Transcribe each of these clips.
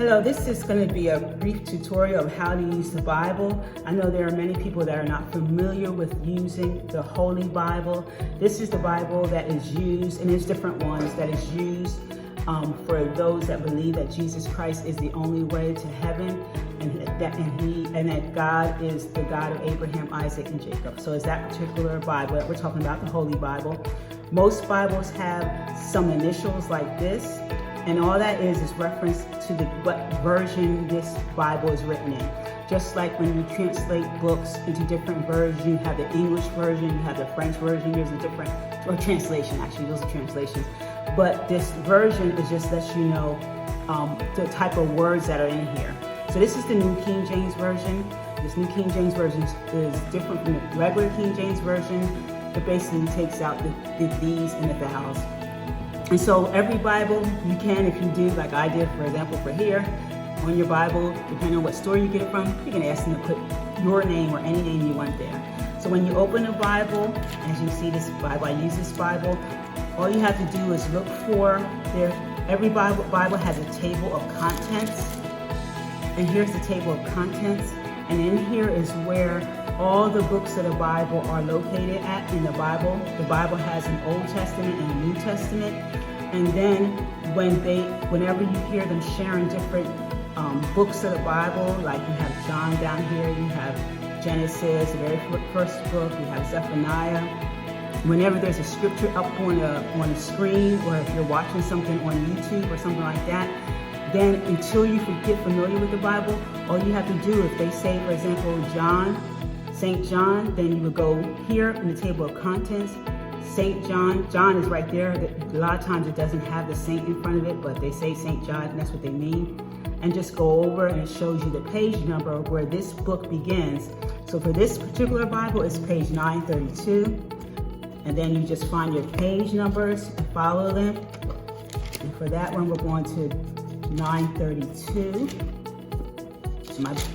Hello, this is going to be a brief tutorial of how to use the Bible. I know there are many people that are not familiar with using the Holy Bible. This is the Bible that is used, and there's different ones that is used for those that believe that Jesus Christ is the only way to heaven, and that God is the God of Abraham, Isaac, and Jacob. So it's that particular Bible that we're talking about, the Holy Bible. Most Bibles have some initials like this, and all that is reference to what version this Bible is written in. Just like when you translate books into different versions, you have the English version, you have the French version, there's a different, or translation actually, those are translations. But this version is just lets you know the type of words that are in here. So this is the New King James Version. This New King James Version is different from the regular King James Version. It basically takes out the these and the thous. And so every Bible you can, if you do, like I did, for example, for here, on your Bible, depending on what store you get it from, you can ask them to put your name or any name you want there. So when you open a Bible, as you see this Bible, I use this Bible, all you have to do is look for every Bible has a table of contents. And here's the table of contents. And in here is where all the books of the Bible are located at in the Bible. The Bible has an Old Testament and a New Testament. And then whenever you hear them sharing different books of the Bible, like you have John down here, you have Genesis, the very first book, you have Zephaniah. Whenever there's a scripture up on a screen, or if you're watching something on YouTube or something like that, then until you get familiar with the Bible, all you have to do, if they say, for example, St. John, then you would go here in the table of contents, St. John. John is right there. A lot of times it doesn't have the saint in front of it, but they say St. John, and that's what they mean. And just go over, and it shows you the page number of where this book begins. So for this particular Bible, it's page 932. And then you just find your page numbers and follow them. And for that one, we're going to 932.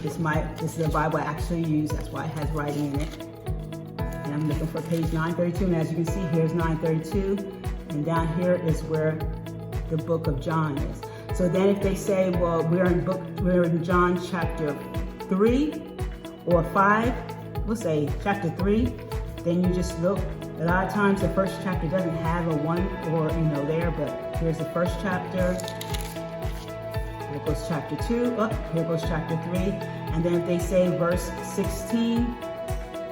This is the Bible I actually use. That's why it has writing in it. And I'm looking for page 932. And as you can see, here's 932. And down here is where the book of John is. So then if they say, well, we're in John chapter 3 or 5, we'll say chapter 3, then you just look. A lot of times the first chapter doesn't have a 1 or there, but here's the first chapter. Here goes chapter 2. Here goes chapter 3. And then if they say verse 16,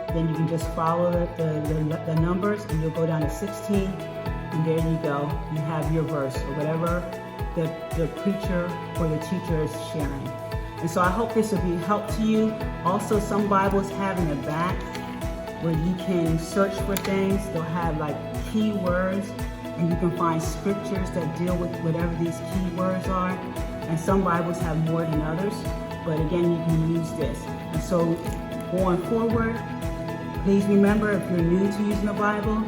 then you can just follow the numbers, and you'll go down to 16. And there you go. You have your verse, or whatever the preacher or the teacher is sharing. And so I hope this will be help to you. Also, some Bibles have in the back where you can search for things. They'll have like keywords, and you can find scriptures that deal with whatever these keywords are. And some Bibles have more than others, but again, you can use this. And so going forward, please remember, if you're new to using the Bible,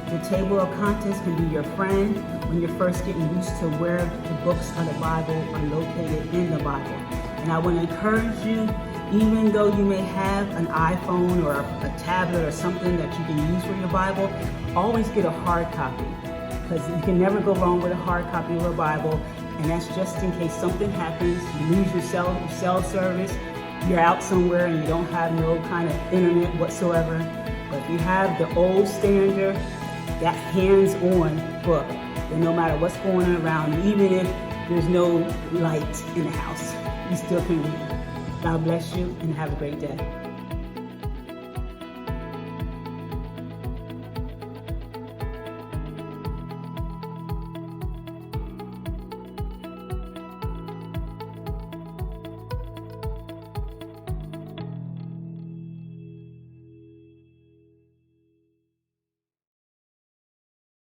the table of contents can be your friend when you're first getting used to where the books of the Bible are located in the Bible. And I want to encourage you, even though you may have an iPhone or a tablet or something that you can use for your Bible, always get a hard copy, because you can never go wrong with a hard copy of a Bible. And that's just in case something happens, you lose your cell service, you're out somewhere and you don't have no kind of internet whatsoever. But if you have the old standard, that hands-on book, then no matter what's going on around, even if there's no light in the house, you still can read. God bless you, and have a great day.